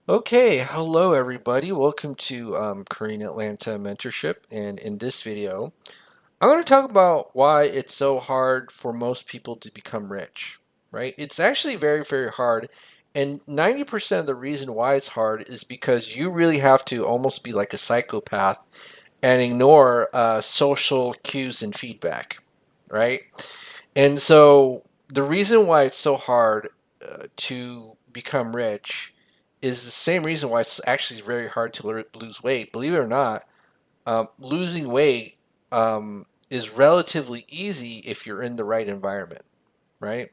Okay, hello everybody. Welcome to Korean Atlanta Mentorship. And in this video, I'm going to talk about why it's so hard for most people to become rich, right? It's actually very, very hard. And 90% of the reason why it's hard is because you really have to almost be like a psychopath and ignore social cues and feedback, right? And so the reason why it's so hard to become rich is the same reason why it's actually very hard to lose weight. Believe it or not, losing weight is relatively easy if you're in the right environment, right?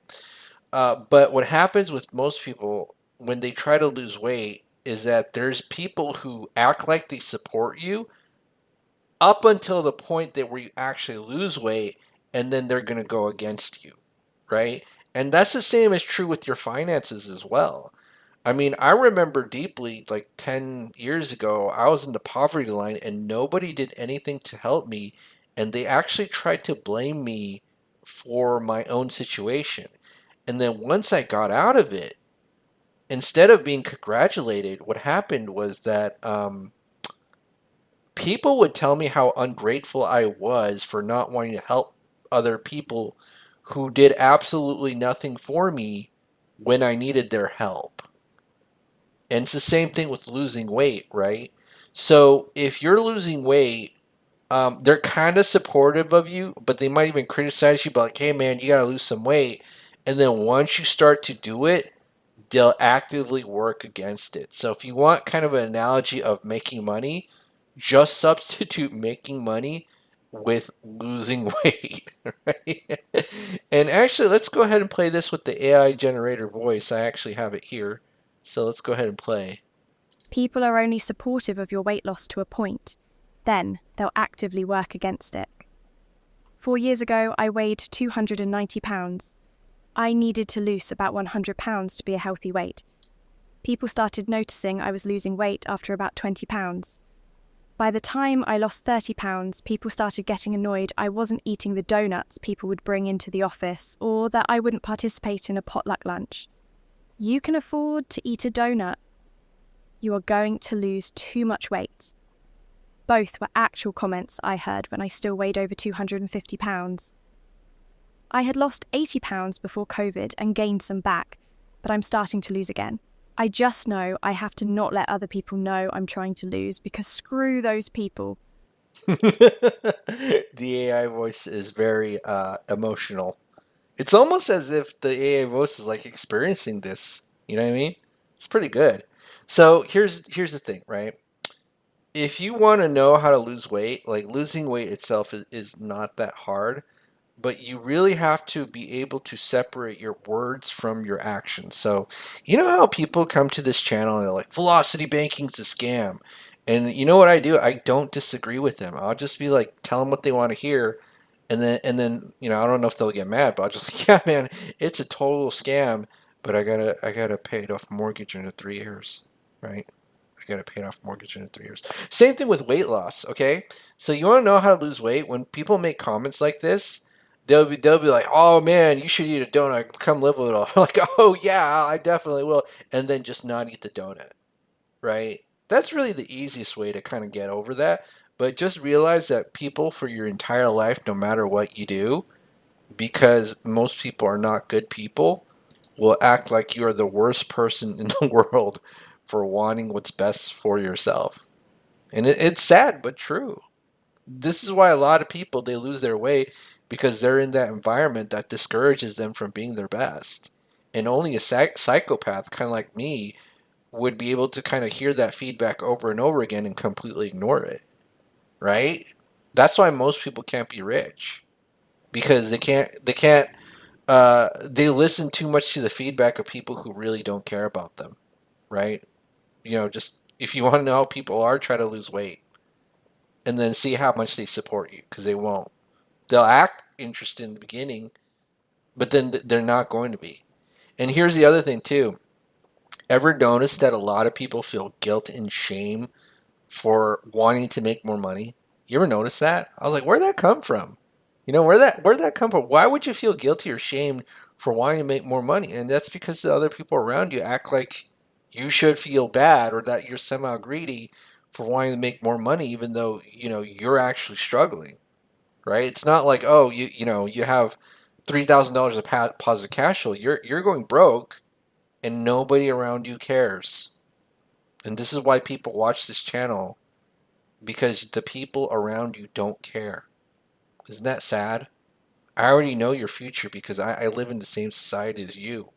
But what happens with most people when they try to lose weight is that there's people who act like they support you up until the point that where you actually lose weight, and then they're going to go against you, right? And that's the same as true with your finances as well. I mean, I remember deeply, like 10 years ago, I was in the poverty line and nobody did anything to help me. And they actually tried to blame me for my own situation. And then once I got out of it, instead of being congratulated, what happened was that people would tell me how ungrateful I was for not wanting to help other people who did absolutely nothing for me when I needed their help. And it's the same thing with losing weight, right? So if you're losing weight, they're kind of supportive of you, but they might even criticize you, but like, hey man, you got to lose some weight. And then once you start to do it, they'll actively work against it. So if you want kind of an analogy of making money, just substitute making money with losing weight, right? And actually, let's go ahead and play this with the AI generator voice. I actually have it here. So let's go ahead and play. People are only supportive of your weight loss to a point. Then they'll actively work against it. 4 years ago, I weighed 290 pounds. I needed to lose about 100 pounds to be a healthy weight. People started noticing I was losing weight after about 20 pounds. By the time I lost 30 pounds, people started getting annoyed I wasn't eating the donuts people would bring into the office or that I wouldn't participate in a potluck lunch. You can afford to eat a donut. You are going to lose too much weight. Both were actual comments I heard when I still weighed over 250 pounds. I had lost 80 pounds before COVID and gained some back, but I'm starting to lose again. I just know I have to not let other people know I'm trying to lose because screw those people. The AI voice is very emotional. It's almost as if the AI voice is like experiencing this. You know what I mean? It's pretty good. So here's the thing, right? If you want to know how to lose weight, like losing weight itself is not that hard, but you really have to be able to separate your words from your actions. So, you know how people come to this channel and they're like, velocity banking's a scam. And you know what I do? I don't disagree with them. I'll just be like, tell them what they want to hear. And then, I don't know if they'll get mad, but I'll just, yeah, man, it's a total scam, but I gotta pay it off mortgage in 3 years, right? I gotta pay it off mortgage in 3 years. Same thing with weight loss, okay? So you want to know how to lose weight? When people make comments like this, they'll be like, "Oh man, you should eat a donut. Come live with it all." Like, "Oh yeah, I definitely will," and then just not eat the donut, right? That's really the easiest way to kind of get over that. But just realize that people for your entire life, no matter what you do, because most people are not good people, will act like you are the worst person in the world for wanting what's best for yourself. And it's sad but true. This is why a lot of people they lose their weight because they're in that environment that discourages them from being their best. And only a psychopath kind of like me would be able to kind of hear that feedback over and over again and completely ignore it, right? That's why most people can't be rich because they listen too much to the feedback of people who really don't care about them, right? Just if you want to know how people are, try to lose weight and then see how much they support you because they won't. They'll act interested in the beginning, but then they're not going to be. And here's the other thing too. Ever notice that a lot of people feel guilt and shame for wanting to make more money? You ever notice that? I was like, where'd that come from? Where'd that come from? Why would you feel guilty or shamed for wanting to make more money? And that's because the other people around you act like you should feel bad or that you're somehow greedy for wanting to make more money even though, you're actually struggling, right? It's not like, oh, you have $3,000 of positive cash flow. You're going broke and nobody around you cares. And this is why people watch this channel, because the people around you don't care. Isn't that sad? I already know your future because I live in the same society as you.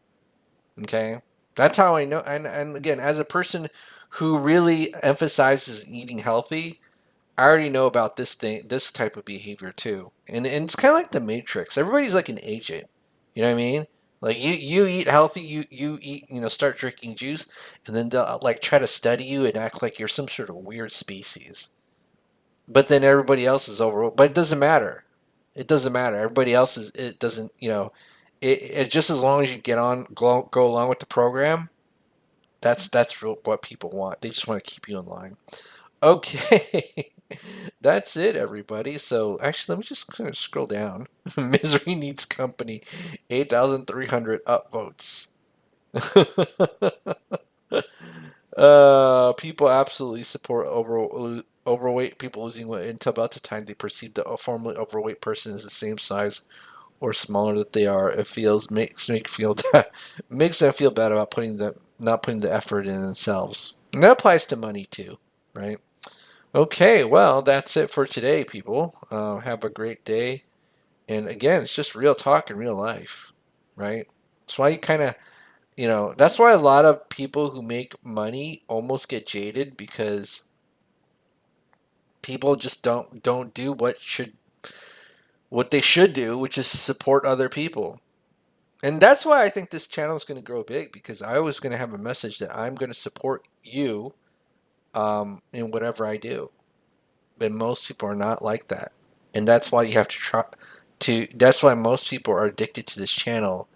Okay? That's how I know. And again, as a person who really emphasizes eating healthy, I already know about this type of behavior too. And it's kind of like the Matrix. Everybody's like an agent. You know what I mean? Like you eat healthy, you eat, start drinking juice, and then they'll like try to study you and act like you're some sort of weird species. But then everybody else is over. But it doesn't matter. It doesn't matter. Everybody else is. It doesn't. It just as long as you go along with the program. That's what people want. They just want to keep you in line. Okay. That's it, everybody. So actually, let me just kind of scroll down. Misery needs company. 8,300 upvotes. People absolutely support overweight people losing weight until about the time they perceive the formerly overweight person is the same size or smaller that they are. It feels makes them feel bad about not putting the effort in themselves. And that applies to money too, right? Okay, well that's it for today, people. Have a great day. And again, it's just real talk in real life, right? That's why that's why a lot of people who make money almost get jaded because people just don't do what they should do, which is support other people. And that's why I think this channel is going to grow big because I was going to have a message that I'm going to support you in whatever I do. But most people are not like that. And that's why you have to that's why most people are addicted to this channel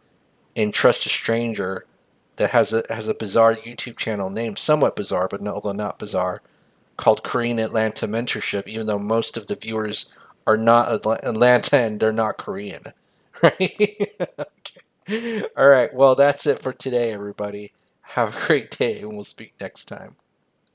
and trust a stranger that has a bizarre YouTube channel name, somewhat bizarre, but although not bizarre, called Korean Atlanta Mentorship, even though most of the viewers are not Atlanta and they're not Korean. Right? Okay. All right. Well, that's it for today, everybody. Have a great day, and we'll speak next time.